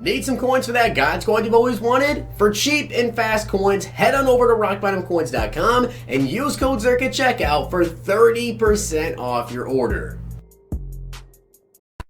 Need some coins for that God Squad you've always wanted? For cheap and fast coins, head on over to rockbottomcoins.com and use code Zirk at checkout for 30% off your order.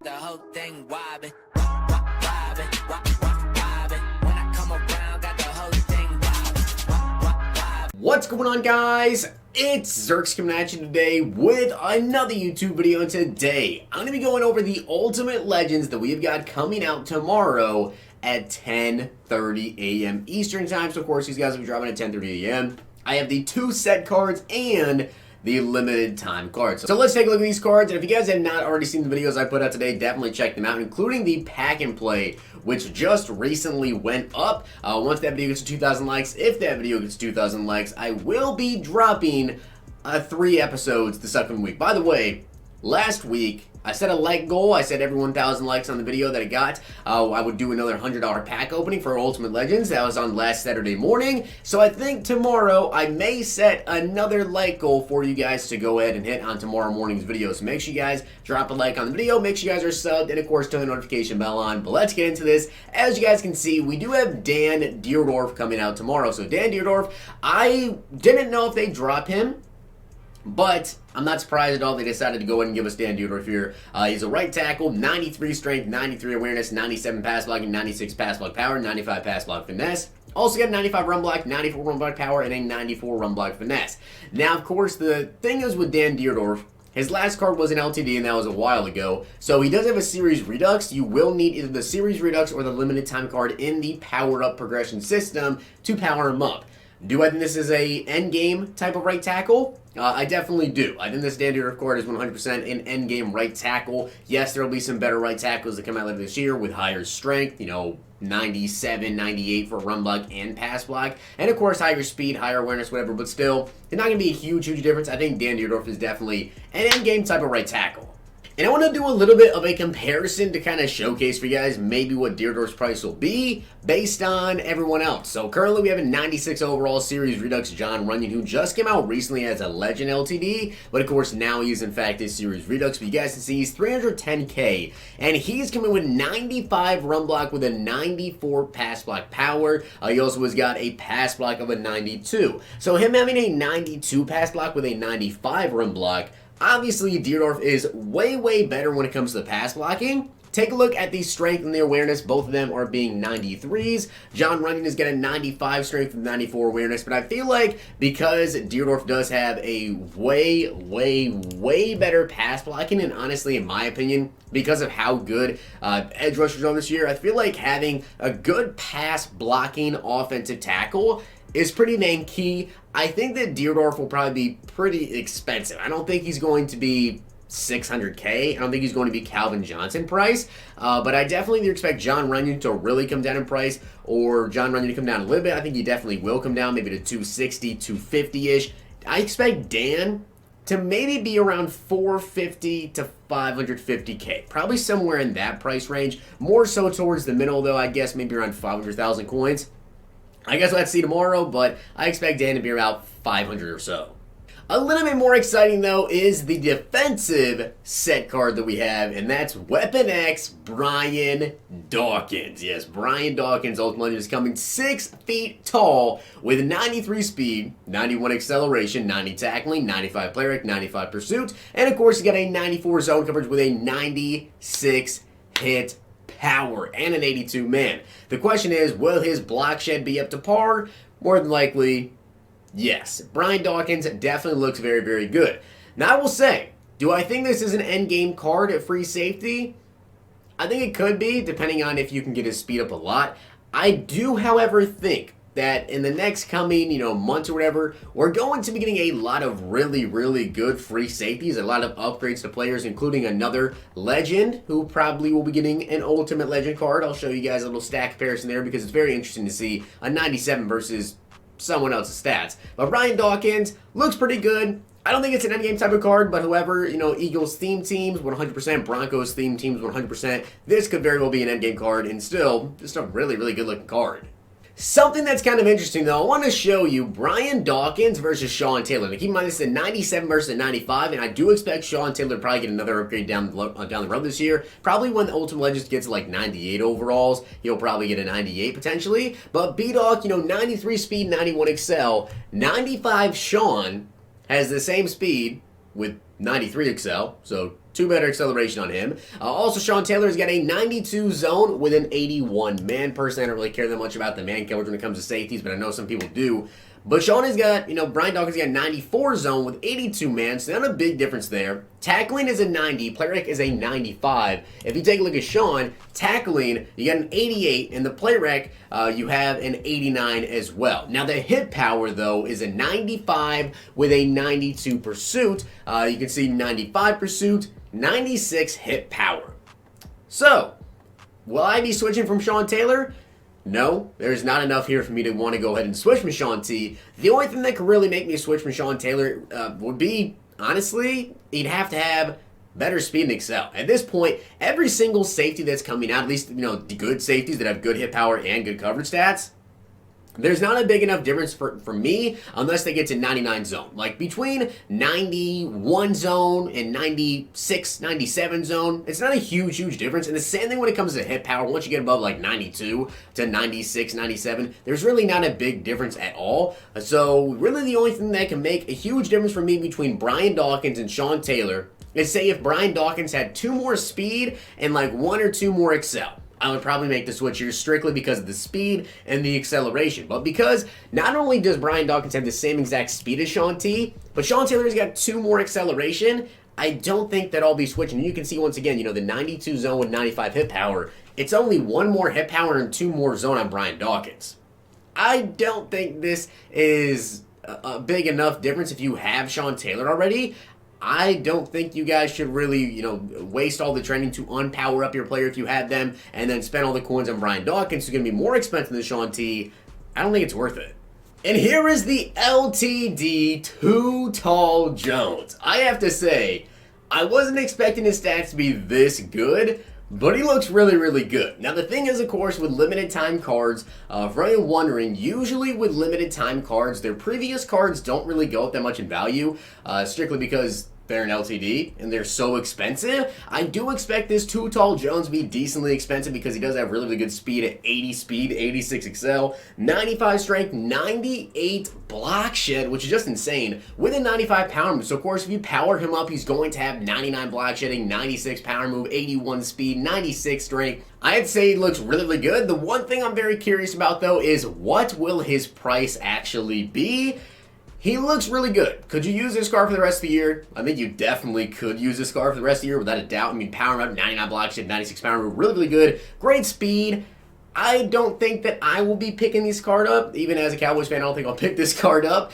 The whole thing wobbin', wobbin', wobbin'. When I come around, got the whole thing wobbin'. What's going on, guys? It's Zirks coming at you today with another YouTube video, and today I'm going to be going over the Ultimate Legends that we have got coming out tomorrow at 10:30 a.m. Eastern Time. So of course these guys will be dropping at 10:30 a.m. I have the 2 set cards and the limited time cards. So let's take a look at these cards, and if you guys have not already seen the videos I put out today, definitely check them out, including the pack and play, which just recently went up. Once that video gets to 2,000 likes, if that video gets to 2,000 likes, I will be dropping 3 episodes this upcoming week. By the way, last week, I set a like goal. I said every 1,000 likes on the video that I got, I would do another $100 pack opening for Ultimate Legends. That was on last Saturday morning. So I think tomorrow I may set another like goal for you guys to go ahead and hit on tomorrow morning's video. So make sure you guys drop a like on the video. Make sure you guys are subbed, and of course turn the notification bell on. But let's get into this. As you guys can see, we do have Dan Dierdorf coming out tomorrow. So Dan Dierdorf, I didn't know if they drop him, but I'm not surprised at all they decided to go ahead and give us Dan Dierdorf here. He's a right tackle, 93 strength, 93 awareness, 97 pass blocking, 96 pass block power, 95 pass block finesse. Also got 95 run block, 94 run block power, and a 94 run block finesse. Now, of course, the thing is with Dan Dierdorf, his last card was an LTD, and that was a while ago. So he does have a Series Redux. You will need either the Series Redux or the limited time card in the powered up progression system to power him up. Do I think this is a endgame type of right tackle? I definitely do. I think this Dan Dierdorf card is 100% an endgame right tackle. Yes, there will be some better right tackles that come out later this year with higher strength, 97, 98 for run block and pass block. And of course, higher speed, higher awareness, whatever. But still, it's not going to be a huge difference. I think Dan Dierdorf is definitely an endgame type of right tackle. And I want to do a little bit of a comparison to kind of showcase for you guys maybe what Dierdorf's price will be based on everyone else. So currently we have a 96 overall Series Redux Jon Runyan, who just came out recently as a Legend LTD, but of course now he's in fact a Series Redux. But you guys can see he's 310k, and he's coming with 95 run block with a 94 pass block power. He also has got a pass block of a 92. So him having a 92 pass block with a 95 run block, obviously, Dierdorf is way better when it comes to the pass blocking. Take a look at the strength and the awareness. Both of them are being 93s. Jon Runyan is getting 95 strength and 94 awareness, but I feel like because Dierdorf does have a way better pass blocking, and honestly, in my opinion, because of how good edge rushers are this year, I feel like having a good pass blocking offensive tackle is pretty dang key. I think that Dierdorf will probably be pretty expensive. I don't think he's going to be 600k. I don't think he's going to be Calvin Johnson price, but I definitely expect Jon Runyan to really come down in price, or Jon Runyan to come down a little bit. I think he definitely will come down, maybe to 260, 250-ish. I expect Dan to maybe be around 450 to 550k, probably somewhere in that price range. More so towards the middle, though, I guess maybe around 500,000 coins. I guess let's see tomorrow, but I expect Dan to be about 500 or so. A little bit more exciting, though, is the defensive set card that we have, and that's Weapon X Brian Dawkins. Yes, Brian Dawkins, Ultimate Legend, is coming 6 feet tall with 93 speed, 91 acceleration, 90 tackling, 95 play rate, 95 pursuit, and of course, you got a 94 zone coverage with a 96 hit power and an 82 man. The question is, will his block shed be up to par? More than likely, yes. Brian Dawkins definitely looks very good. Now, I will say, do I think this is an endgame card at free safety? I think it could be, depending on if you can get his speed up a lot. I do, however, think that in the next coming, months or whatever, we're going to be getting a lot of really good free safeties, a lot of upgrades to players, including another legend who probably will be getting an Ultimate Legend card. I'll show you guys a little stat comparison there because it's very interesting to see a 97 versus someone else's stats. But Brian Dawkins looks pretty good. I don't think it's an endgame type of card, but however, Eagles theme teams 100%, Broncos theme teams 100%. This could very well be an endgame card, and still just a really good looking card. Something that's kind of interesting, though, I want to show you Brian Dawkins versus Sean Taylor. Now, keep in mind, this is a 97 versus a 95, and I do expect Sean Taylor to probably get another upgrade down the road this year. Probably when the Ultimate Legends gets like 98 overalls, he'll probably get a 98 potentially. But B-Dawk, 93 speed, 91 excel. 95 Sean has the same speed with 93 excel, so 2 better acceleration on him. Also, Sean Taylor's got a 92 zone with an 81 man. Personally, I don't really care that much about the man coverage when it comes to safeties, but I know some people do. But Sean has got, Brian Dawkins got 94 zone with 82 man, so not a big difference there. Tackling is a 90, play rec is a 95. If you take a look at Sean, tackling, you got an 88, and the play rec, you have an 89 as well. Now the hit power, though, is a 95 with a 92 pursuit. You can see 95 pursuit, 96 hit power. So, will I be switching from Sean Taylor? No, there's not enough here for me to want to go ahead and switch from Sean T. The only thing that could really make me switch from Sean Taylor would be, honestly, he'd have to have better speed and excel. At this point, every single safety that's coming out, at least, the good safeties that have good hit power and good coverage stats, there's not a big enough difference for me unless they get to 99 zone. Like between 91 zone and 96, 97 zone, it's not a huge difference. And the same thing when it comes to hit power. Once you get above like 92 to 96, 97, there's really not a big difference at all. So really the only thing that can make a huge difference for me between Brian Dawkins and Sean Taylor is say if Brian Dawkins had 2 more speed and like 1 or 2 more excel. I would probably make the switch here strictly because of the speed and the acceleration. But because not only does Brian Dawkins have the same exact speed as Sean T, but Sean Taylor's got 2 more acceleration, I don't think that I'll be switching. You can see once again, the 92 zone with 95 hit power. It's only 1 more hit power and 2 more zone on Brian Dawkins. I don't think this is a big enough difference if you have Sean Taylor already. I don't think you guys should really, waste all the training to unpower up your player if you have them and then spend all the coins on Brian Dawkins, who's going to be more expensive than Sean T. I don't think it's worth it. And here is the LTD Too Tall Jones. I have to say, I wasn't expecting his stats to be this good, but he looks really good. Now the thing is, of course, with limited time cards, for anyone wondering, usually with limited time cards, their previous cards don't really go up that much in value, strictly because they're an LTD and they're so expensive. I do expect this Too Tall Jones to be decently expensive because he does have really good speed at 80 speed, 86 excel, 95 strength, 98 block shed, which is just insane, with a 95 power move. So of course, if you power him up, he's going to have 99 block shedding, 96 power move, 81 speed, 96 strength. I'd say he looks really good. The one thing I'm very curious about, though, is what will his price actually be? He looks really good. Could you use this card for the rest of the year? I think you definitely could use this card for the rest of the year without a doubt. I mean, power up, 99 block shed, 96 power move, really good. Great speed. I don't think that I will be picking this card up. Even as a Cowboys fan, I don't think I'll pick this card up.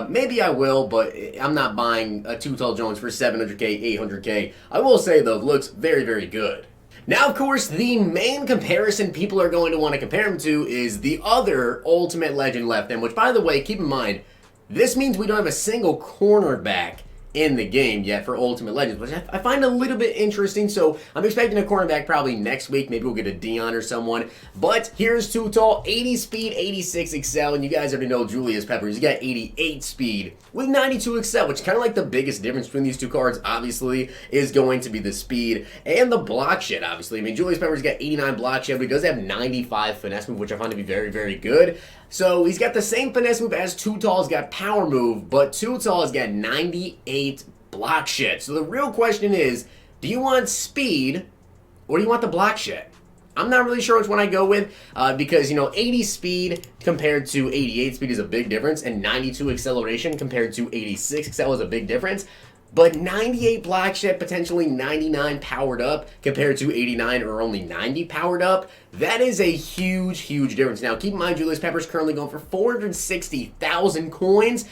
Maybe I will, but I'm not buying a Too Tall Jones for 700K, 800K. I will say, though, it looks very good. Now, of course, the main comparison people are going to want to compare him to is the other Ultimate Legend left in, which, by the way, keep in mind, this means we don't have a single cornerback in the game yet for Ultimate Legends, which I find a little bit interesting. So I'm expecting a cornerback probably next week. Maybe we'll get a Dion or someone. But here's Too Tall, 80 speed, 86 excel, and you guys already know Julius Peppers. He's got 88 speed with 92 excel, which is kind of like the biggest difference between these two cards, obviously, is going to be the speed and the block shed, obviously. I mean, Julius Peppers got 89 block shed, but he does have 95 finesse move, which I find to be very good. So he's got the same finesse move as Too Tall's got power move, but Too Tall has got 98 block shed. So the real question is, do you want speed or do you want the block shed? I'm not really sure which one I go with because, 80 speed compared to 88 speed is a big difference, and 92 acceleration compared to 86 excel is a big difference. But 98 block shed, potentially 99 powered up compared to 89 or only 90 powered up, that is a huge difference. Now, keep in mind, Julius Peppers currently going for 460,000 coins.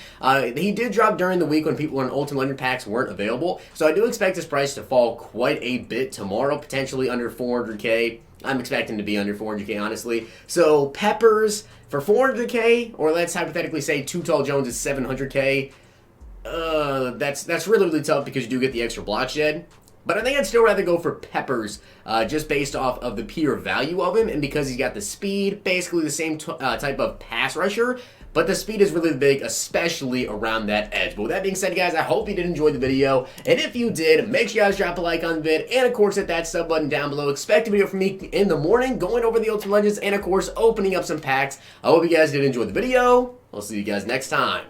He did drop during the week when people on Ultimate Legend packs weren't available, so I do expect his price to fall quite a bit tomorrow, potentially under 400K. I'm expecting to be under 400K, honestly. So, Peppers for 400K, or let's hypothetically say Too Tall Jones is 700K. That's really tough because you do get the extra block shed. But I think I'd still rather go for Peppers, just based off of the pure value of him, and because he's got the speed, basically the same type of pass rusher, but the speed is really big, especially around that edge. But with that being said, guys, I hope you did enjoy the video, and if you did, make sure you guys drop a like on the vid, and of course hit that sub button down below. Expect a video from me in the morning, going over the Ultimate Legends, and of course opening up some packs. I hope you guys did enjoy the video. I'll see you guys next time.